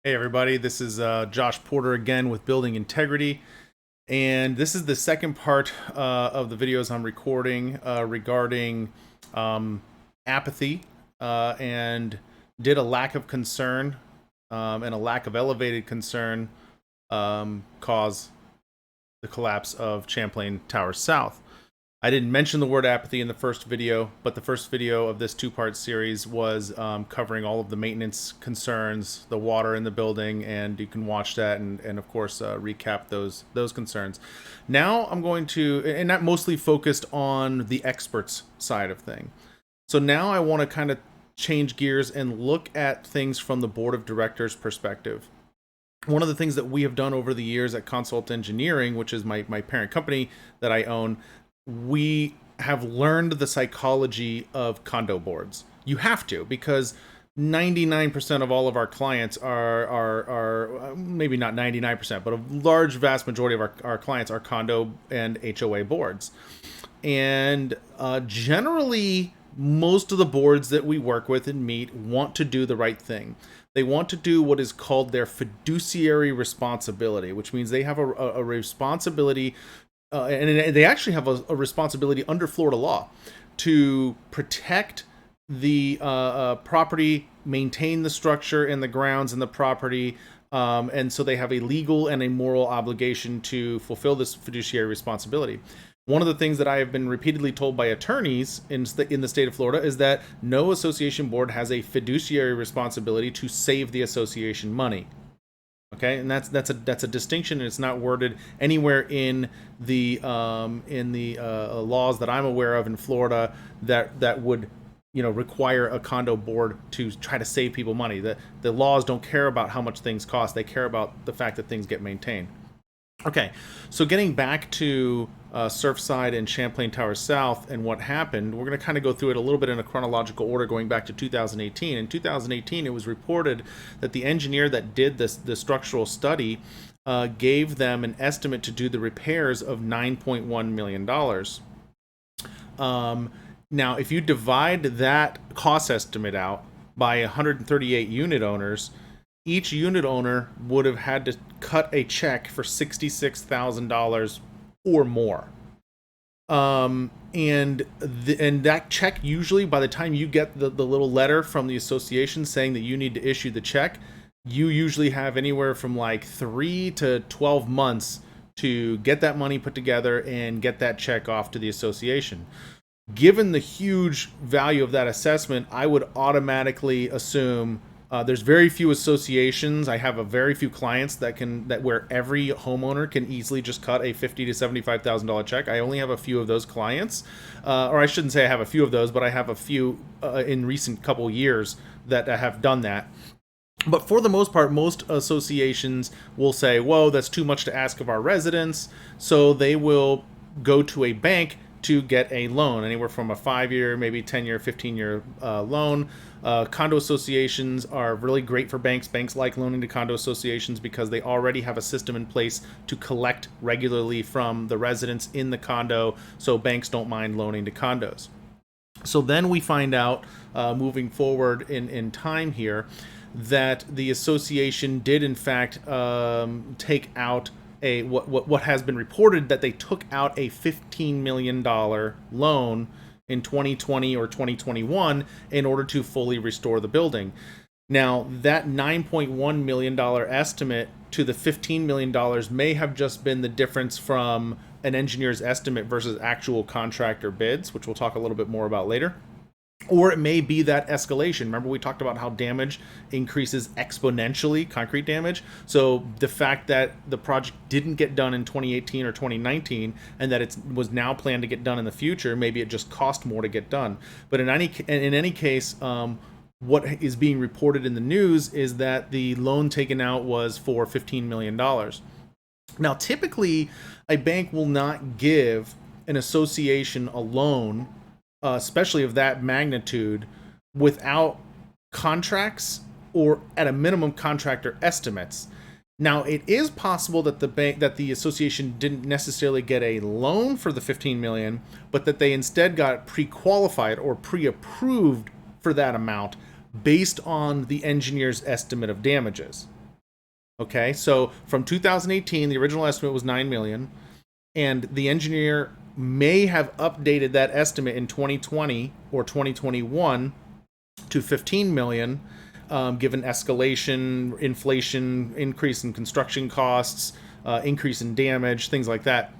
Hey everybody, this is Josh Porter again with Building Integrity, and this is the second part of the videos I'm recording regarding apathy and did a lack of concern and a lack of elevated concern cause the collapse of Champlain Tower South. I didn't mention the word apathy in the first video, but the first video of this two-part series was covering all of the maintenance concerns, the water in the building, and you can watch that and of course recap those concerns. Now I'm going to, and that mostly focused on the experts side of thing. So now I want to kind of change gears and look at things from the board of directors perspective. One of the things that we have done over the years at Consult Engineering, which is my parent company that I own, we have learned the psychology of condo boards. You have to, because 99% of all of our clients are maybe not 99%, but a large vast majority of our clients are condo and HOA boards. And generally, most of the boards that we work with and meet want to do the right thing. They want to do what is called their fiduciary responsibility, which means they have a responsibility and they actually have a responsibility under Florida law to protect the property, maintain the structure and the grounds and the property, and so they have a legal and a moral obligation to fulfill this fiduciary responsibility. One of the things that I have been repeatedly told by attorneys in the state of Florida is that no association board has a fiduciary responsibility to save the association money. Okay, and that's a distinction, and it's not worded anywhere in the laws that I'm aware of in Florida that would require a condo board to try to save people money. The laws don't care about how much things cost; they care about the fact that things get maintained. Okay, so getting back to Surfside and Champlain Tower South and what happened, we're going to kind of go through it a little bit in a chronological order going back to 2018. In 2018, it was reported that the engineer that did the structural study gave them an estimate to do the repairs of $9.1 million. Now, if you divide that cost estimate out by 138 unit owners, each unit owner would have had to cut a check for $66,000 or more. And that check, usually by the time you get the little letter from the association saying that you need to issue the check, you usually have anywhere from like 3 to 12 months to get that money put together and get that check off to the association. Given the huge value of that assessment, I would automatically assume there's very few associations. I have a very few clients that where every homeowner can easily just cut a $50,000 to $75,000 check. I only have a few of those clients, or I shouldn't say I have a few of those, but I have a few in recent couple years that have done that. But for the most part, most associations will say, "Whoa, that's too much to ask of our residents," so they will go to a bank to get a loan, anywhere from a 5-year, maybe 10-year, 15-year loan. Condo associations are really great for banks. Banks like loaning to condo associations because they already have a system in place to collect regularly from the residents in the condo, so banks don't mind loaning to condos. So then we find out, moving forward in time here, that the association did in fact take out what has been reported, that they took out a $15 million loan in 2020 or 2021 in order to fully restore the building. Now, that $9.1 million estimate to the $15 million may have just been the difference from an engineer's estimate versus actual contractor bids, which we'll talk a little bit more about later. Or it may be that escalation. Remember, we talked about how damage increases exponentially, concrete damage. So the fact that the project didn't get done in 2018 or 2019 and that it was now planned to get done in the future, maybe it just cost more to get done. But in any case, what is being reported in the news is that the loan taken out was for $15 million. Now, typically, a bank will not give an association a loan, especially of that magnitude, without contracts or at a minimum contractor estimates. Now, it is possible that the association didn't necessarily get a loan for the $15 million, but that they instead got pre-qualified or pre-approved for that amount based on the engineer's estimate of damages. Okay, so from 2018, the original estimate was 9 million, and the engineer may have updated that estimate in 2020 or 2021 to 15 million, given escalation, inflation, increase in construction costs, increase in damage, things like that.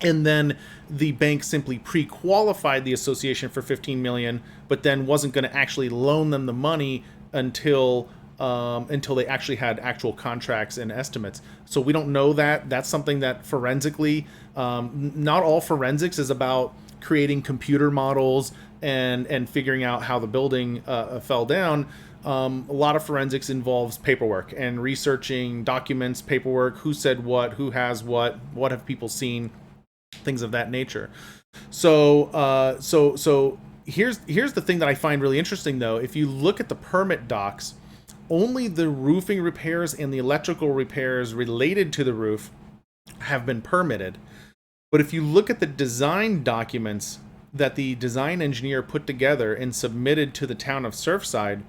And then the bank simply pre-qualified the association for 15 million, but then wasn't going to actually loan them the money until they actually had actual contracts and estimates. So we don't know that. That's something that forensically, not all forensics is about creating computer models and figuring out how the building fell down. A lot of forensics involves paperwork and researching documents, paperwork, who said what, who has what have people seen, things of that nature. So here's the thing that I find really interesting, though. If you look at the permit docs, only the roofing repairs and the electrical repairs related to the roof have been permitted. But if you look at the design documents that the design engineer put together and submitted to the town of Surfside,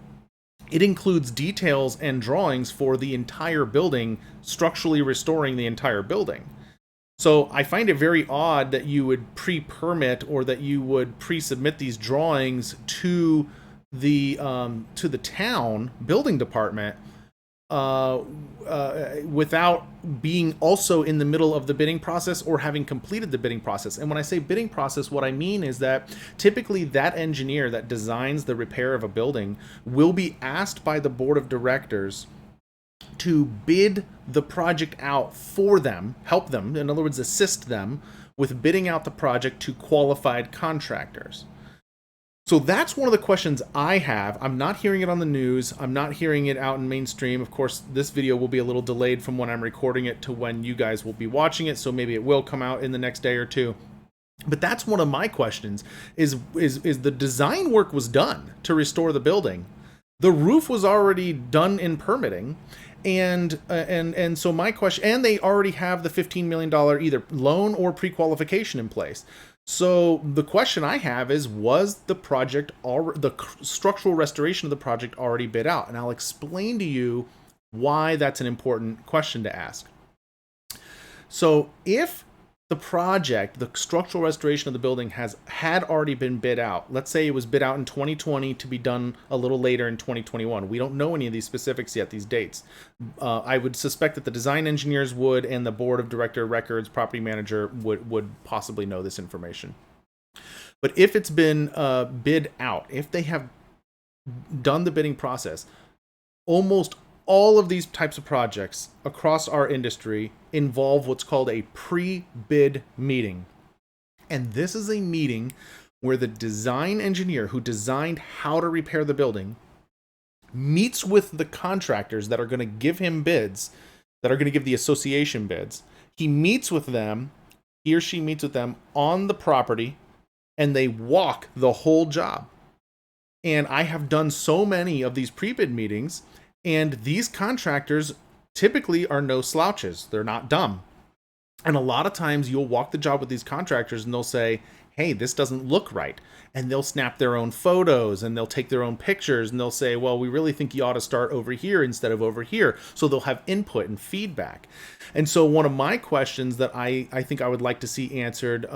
it includes details and drawings for the entire building, structurally restoring the entire building. So I find it very odd that you would pre-permit or that you would pre-submit these drawings to the town building department without being also in the middle of the bidding process or having completed the bidding process. And when I say bidding process, what I mean is that typically that engineer that designs the repair of a building will be asked by the board of directors to bid the project out for them, help them, in other words, assist them with bidding out the project to qualified contractors. So that's one of the questions I have. I'm not hearing it on the news. I'm not hearing it out in mainstream. Of course, this video will be a little delayed from when I'm recording it to when you guys will be watching it, so maybe it will come out in the next day or two. But that's one of my questions, is the design work was done to restore the building. The roof was already done in permitting, and so my question, and they already have the $15 million either loan or pre-qualification in place. So the question I have is, was the project the structural restoration of the project already bid out? And I'll explain to you why that's an important question to ask. So if the project, the structural restoration of the building had already been bid out. Let's say it was bid out in 2020 to be done a little later in 2021. We don't know any of these specifics yet, these dates. I would suspect that the design engineers would, and the board of director records, property manager would possibly know this information. But if it's been bid out, if they have done the bidding process, almost all of these types of projects across our industry involve what's called a pre-bid meeting. And this is a meeting where the design engineer who designed how to repair the building meets with the contractors that are going to give him bids, that are going to give the association bids. He meets with them, he or she meets with them on the property, and they walk the whole job. And I have done so many of these pre-bid meetings, and these contractors typically are no slouches. They're not dumb. And a lot of times you'll walk the job with these contractors and they'll say, hey, this doesn't look right. And they'll snap their own photos and they'll take their own pictures and they'll say, well, we really think you ought to start over here instead of over here. So they'll have input and feedback. And so one of my questions that I think I would like to see answered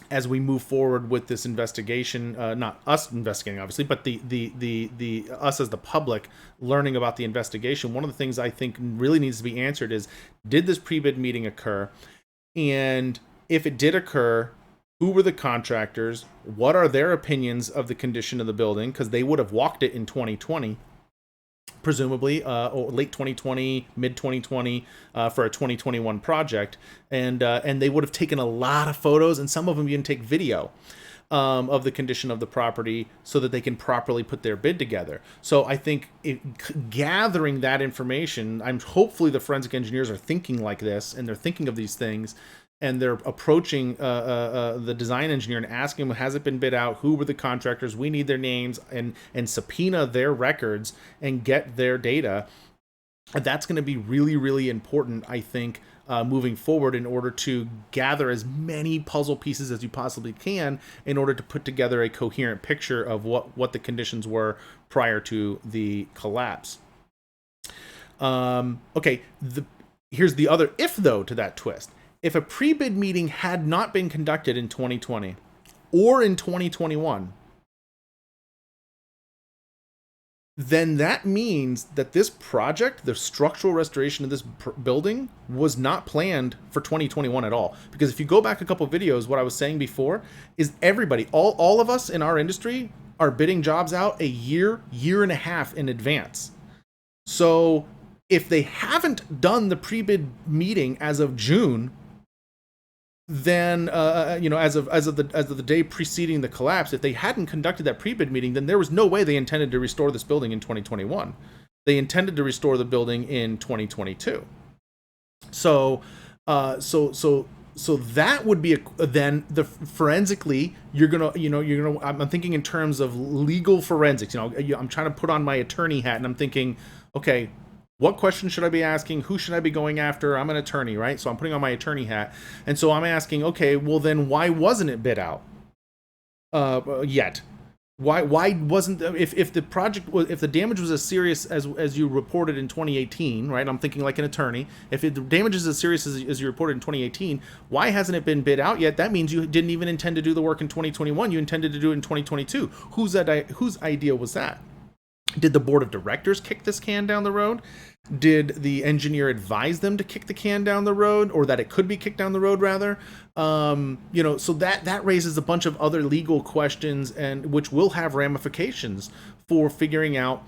as we move forward with this investigation, not us investigating, obviously, but the us as the public learning about the investigation, one of the things I think really needs to be answered is, did this pre-bid meeting occur? And if it did occur, who were the contractors? What are their opinions of the condition of the building? Because they would have walked it in 2020. Presumably, or late 2020, mid 2020, for a 2021 project, and they would have taken a lot of photos, and some of them even take video of the condition of the property, so that they can properly put their bid together. So I think gathering that information, hopefully the forensic engineers are thinking like this, and they're thinking of these things. And they're approaching the design engineer and asking him, has it been bid out? Who were the contractors? We need their names, and subpoena their records and get their data. That's going to be really, really important, I think, moving forward, in order to gather as many puzzle pieces as you possibly can in order to put together a coherent picture of what the conditions were prior to the collapse. Okay, here's the other if though to that twist. If a pre-bid meeting had not been conducted in 2020 or in 2021, then that means that this project, the structural restoration of this building, was not planned for 2021 at all. Because if you go back a couple of videos, what I was saying before is everybody, all of us in our industry are bidding jobs out a year and a half in advance. So if they haven't done the pre-bid meeting as of June, then as of the day preceding the collapse, if they hadn't conducted that pre-bid meeting, then there was no way they intended to restore this building in 2021. They intended to restore the building in 2022. So that would be then the forensically I'm thinking in terms of legal forensics. I'm trying to put on my attorney hat and I'm thinking, okay, what questions should I be asking? Who should I be going after? I'm an attorney, right? So I'm putting on my attorney hat. And so I'm asking, okay, well then why wasn't it bid out yet? Why wasn't, if the project was, if the damage was as serious as you reported in 2018, right? I'm thinking like an attorney. If the damage is as serious as you reported in 2018, why hasn't it been bid out yet? That means you didn't even intend to do the work in 2021. You intended to do it in 2022. Whose idea was that? Did the board of directors kick this can down the road? Did the engineer advise them to kick the can down the road, or that it could be kicked down the road rather? So that raises a bunch of other legal questions, and which will have ramifications for figuring out,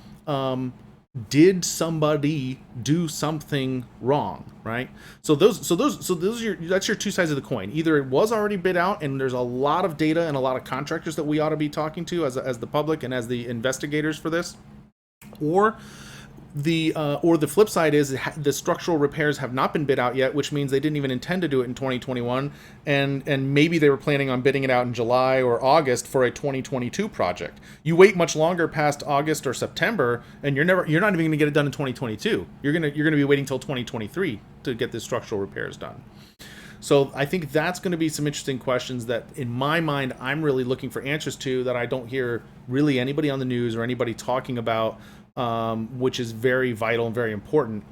did somebody do something wrong, right? So that's your two sides of the coin. Either it was already bid out, and there's a lot of data and a lot of contractors that we ought to be talking to as the public and as the investigators for this, or the flip side is the structural repairs have not been bid out yet, which means they didn't even intend to do it in 2021, and maybe they were planning on bidding it out in July or August for a 2022 project. You wait much longer past August or September, and you're not even going to get it done in 2022. You're gonna be waiting till 2023 to get the structural repairs done. So I think that's going to be some interesting questions that, in my mind, I'm really looking for answers to, that I don't hear really anybody on the news or anybody talking about, which is very vital and very important.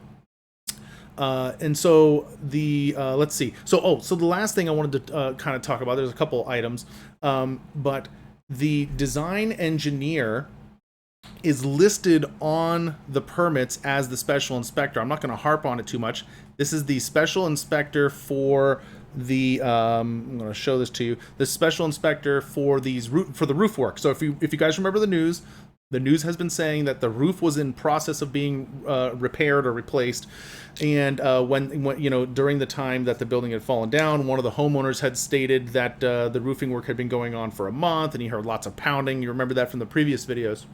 And so let's see. So the last thing I wanted to kind of talk about, there's a couple items, but the design engineer is listed on the permits as the special inspector. I'm not going to harp on it too much. This is the special inspector for the I'm going to show this to you. The special inspector for the roof work. So if you guys remember the news has been saying that the roof was in process of being repaired or replaced, and when during the time that the building had fallen down, one of the homeowners had stated that the roofing work had been going on for a month, and he heard lots of pounding. You remember that from the previous videos.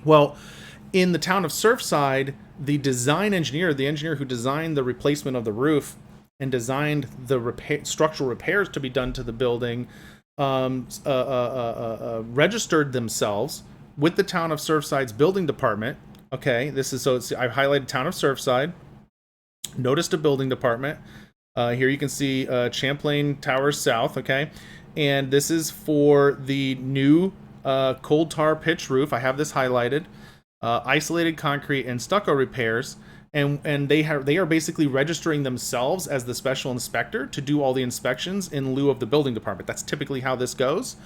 Well, in the town of Surfside, the engineer who designed the replacement of the roof and designed the structural repairs to be done to the building, registered themselves with the town of Surfside's building department. Okay, I've highlighted town of Surfside. Noticed a building department. Here you can see Champlain Towers South. Okay, and this is for the new cold tar pitch roof. I have this highlighted. Isolated concrete and stucco repairs, and they are basically registering themselves as the special inspector to do all the inspections in lieu of the building department. That's typically how this goes.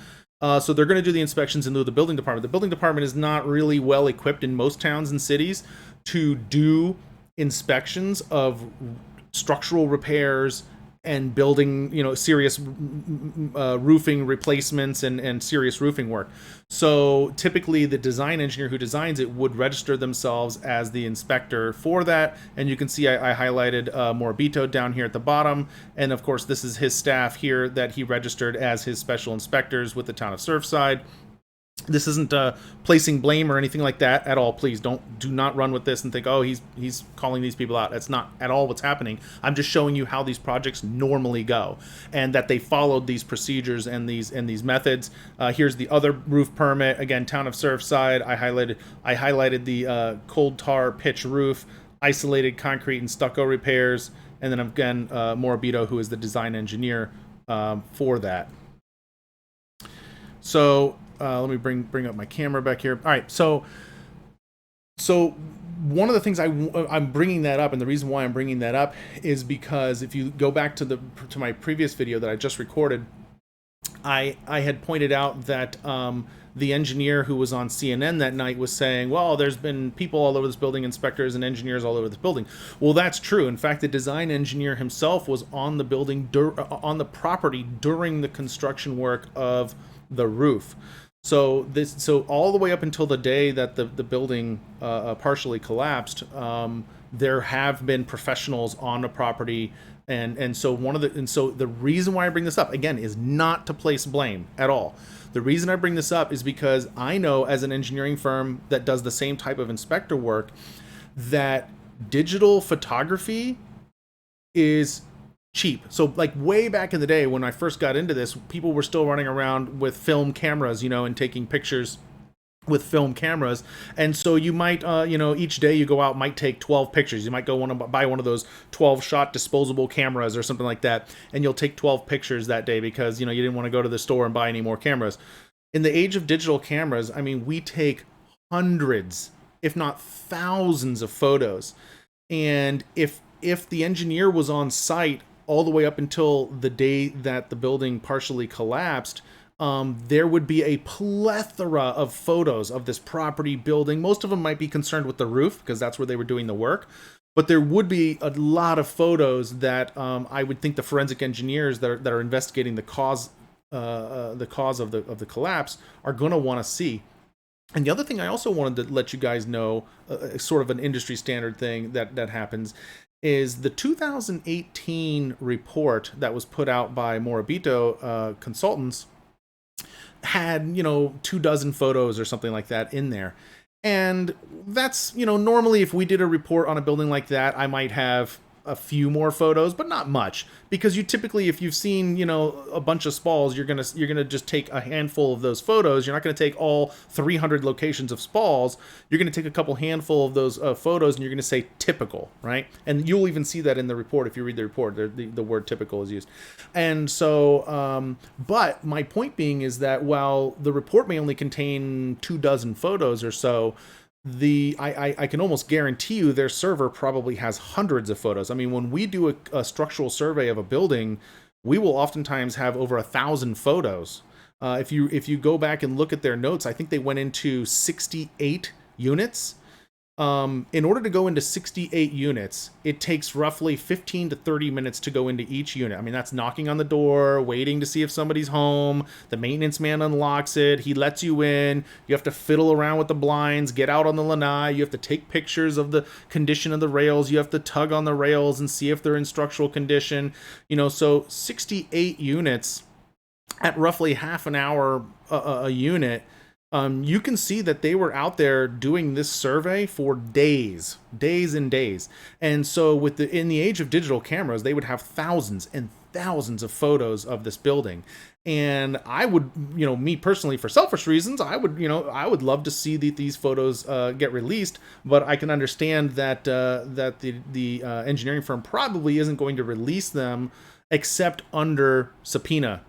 So they're going to do the inspections in lieu of the building department. The building department is not really well equipped in most towns and cities to do inspections of structural repairs and building, serious roofing replacements and serious roofing work. So typically the design engineer who designs it would register themselves as the inspector for that. And you can see I highlighted Morabito down here at the bottom. And of course, this is his staff here that he registered as his special inspectors with the town of Surfside. This isn't placing blame or anything like that at all. Please do not run with this and think, oh, he's calling these people out. That's not at all what's happening. I'm just showing you how these projects normally go, and that they followed these procedures and these methods. Here's the other roof permit. Again, town of Surfside. I highlighted the cold tar pitch roof, isolated concrete and stucco repairs, and then again Morabito, who is the design engineer for that. So let me bring up my camera back here. All right, so one of the things I'm bringing that up, and the reason why I'm bringing that up is because if you go back to my previous video that I just recorded, I had pointed out that the engineer who was on CNN that night was saying, well, there's been people all over this building, inspectors and engineers all over this building. Well, that's true. In fact, the design engineer himself was on the building, on the property during the construction work of the roof. So all the way up until the day that the building partially collapsed, there have been professionals on the property, and so the reason why I bring this up again is not to place blame at all. The reason I bring this up is because I know, as an engineering firm that does the same type of inspector work, that digital photography is cheap. So like way back in the day when I first got into this, people were still running around with film cameras, and taking pictures with film cameras. And so you might, each day you go out, might take 12 pictures. You might go buy one of those 12 shot disposable cameras or something like that. And you'll take 12 pictures that day because, you didn't want to go to the store and buy any more cameras. In the age of digital cameras, I mean, we take hundreds, if not thousands of photos. And if the engineer was on site all the way up until the day that the building partially collapsed, there would be a plethora of photos of this property building. Most of them might be concerned with the roof because that's where they were doing the work. But there would be a lot of photos that I would think the forensic engineers that are investigating the cause of the collapse are going to want to see. And the other thing I also wanted to let you guys know, sort of an industry standard thing that happens, is the 2018 report that was put out by Morabito Consultants had 24 photos or something like that in there. And that's, normally if we did a report on a building like that, I might have a few more photos, but not much, because you typically, if you've seen, a bunch of spalls, you're gonna just take a handful of those photos. You're not gonna take all 300 locations of spalls. You're gonna take a couple handful of those photos, and you're gonna say typical, right? And you'll even see that in the report if you read the report. The word typical is used. And so, but my point being is that while the report may only contain 24 photos or so, I can almost guarantee you their server probably has hundreds of photos. I mean, when we do a structural survey of a building, we will oftentimes have over 1,000 photos. If you go back and look at their notes, I think they went into 68 units. In order to go into 68 units, it takes roughly 15 to 30 minutes to go into each unit. I mean, that's knocking on the door, waiting to see if somebody's home. The maintenance man unlocks it. He lets you in. You have to fiddle around with the blinds, get out on the lanai. You have to take pictures of the condition of the rails. You have to tug on the rails and see if they're in structural condition. So 68 units at roughly half an hour a unit. You can see that they were out there doing this survey for days and days. And so in the age of digital cameras, they would have thousands and thousands of photos of this building. And I would, me personally, for selfish reasons, I would love to see these photos get released. But I can understand that the engineering firm probably isn't going to release them except under subpoena.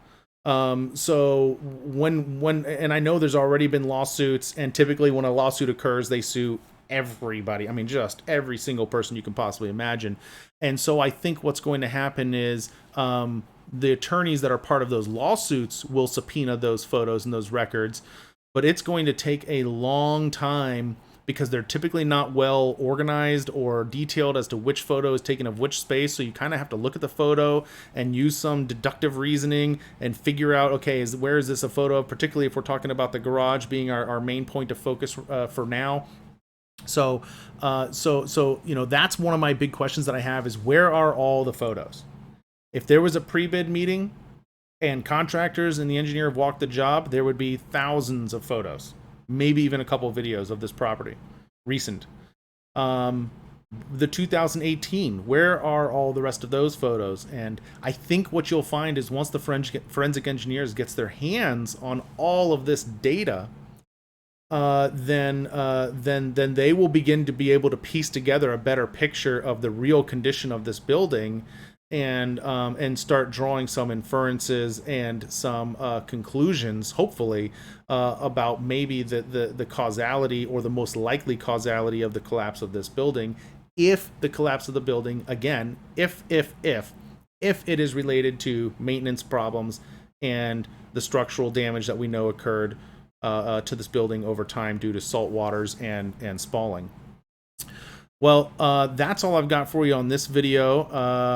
So when and I know there's already been lawsuits, and typically when a lawsuit occurs, they sue everybody. I mean, just every single person you can possibly imagine. And so I think what's going to happen is the attorneys that are part of those lawsuits will subpoena those photos and those records, but it's going to take a long time because they're typically not well organized or detailed as to which photo is taken of which space. So you kind of have to look at the photo and use some deductive reasoning and figure out, okay, where is this a photo of, particularly if we're talking about the garage being our main point of focus for now. So that's one of my big questions that I have is, where are all the photos? If there was a pre-bid meeting and contractors and the engineer have walked the job, there would be thousands of photos. Maybe even a couple of videos of this property, recent. The 2018, where are all the rest of those photos? And I think what you'll find is once the forensic engineers gets their hands on all of this data, then they will begin to be able to piece together a better picture of the real condition of this building. and start drawing some inferences and some conclusions, hopefully, about maybe the causality or the most likely causality of the collapse of this building. If the collapse of the building, again, if it is related to maintenance problems and the structural damage that we know occurred to this building over time due to salt waters and spalling. Well, that's all I've got for you on this video.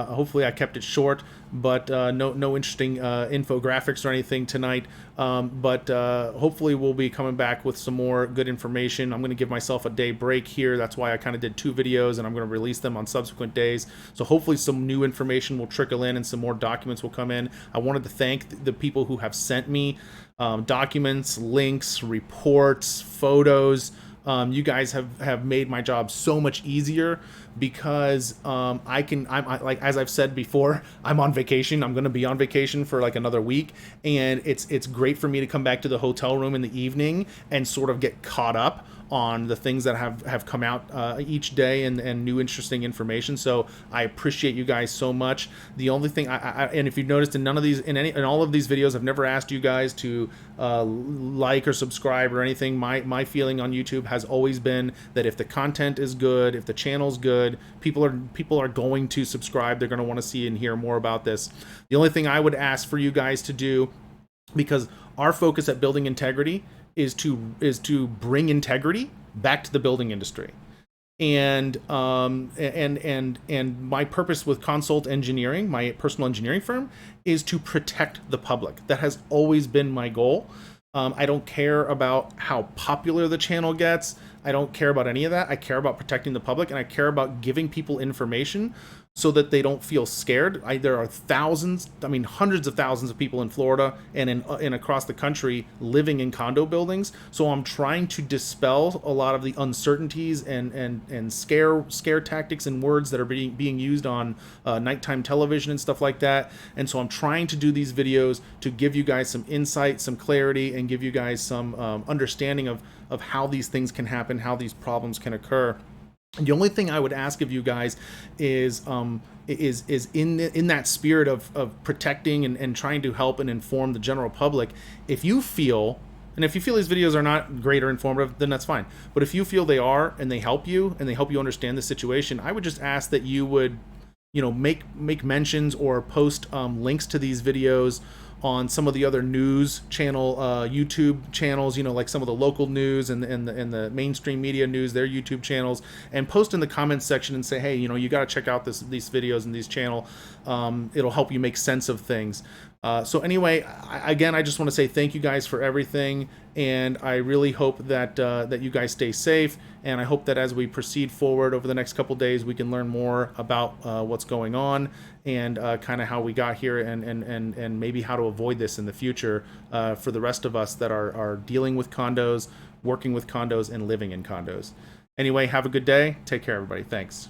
Hopefully I kept it short, but no interesting infographics or anything tonight. But hopefully we'll be coming back with some more good information. I'm going to give myself a day break here. That's why I kind of did 2 videos, and I'm going to release them on subsequent days. So hopefully some new information will trickle in and some more documents will come in. I wanted to thank the people who have sent me documents, links, reports, photos. You guys have made my job so much easier because I'm like, as I've said before, I'm on vacation. I'm going to be on vacation for like another week, and it's great for me to come back to the hotel room in the evening and sort of get caught up on the things that have come out each day and new interesting information. So I appreciate you guys so much. The only thing and if you've noticed in in all of these videos, I've never asked you guys to like or subscribe or anything. My feeling on YouTube has always been that if the content is good, if the channel's good, people are going to subscribe. They're going to want to see and hear more about this. The only thing I would ask for you guys to do, because our focus at Building Integrity is to bring integrity back to the building industry. And my purpose with Consult Engineering, my personal engineering firm, is to protect the public. That has always been my goal. I don't care about how popular the channel gets. I don't care about any of that. I care about protecting the public, and I care about giving people information so that they don't feel scared. There are thousands, I mean hundreds of thousands of people in Florida and in across the country living in condo buildings. So I'm trying to dispel a lot of the uncertainties and scare tactics and words that are being used on nighttime television and stuff like that. And so I'm trying to do these videos to give you guys some insight, some clarity, and give you guys some understanding of how these things can happen, how these problems can occur. The only thing I would ask of you guys is in that spirit of protecting and trying to help and inform the general public. If you feel these videos are not great or informative, then that's fine. But if you feel they are and they help you understand the situation, I would just ask that you would, make mentions or post links to these videos on some of the other news channel YouTube channels, like some of the local news and the mainstream media news, their YouTube channels, and post in the comments section and say, hey, you got to check out these videos and these channel. It'll help you make sense of things. So anyway, I just want to say thank you guys for everything, and I really hope that that you guys stay safe, and I hope that as we proceed forward over the next couple days, we can learn more about what's going on and kind of how we got here and maybe how to avoid this in the future for the rest of us that are dealing with condos, working with condos, and living in condos. Anyway, have a good day. Take care, everybody. Thanks.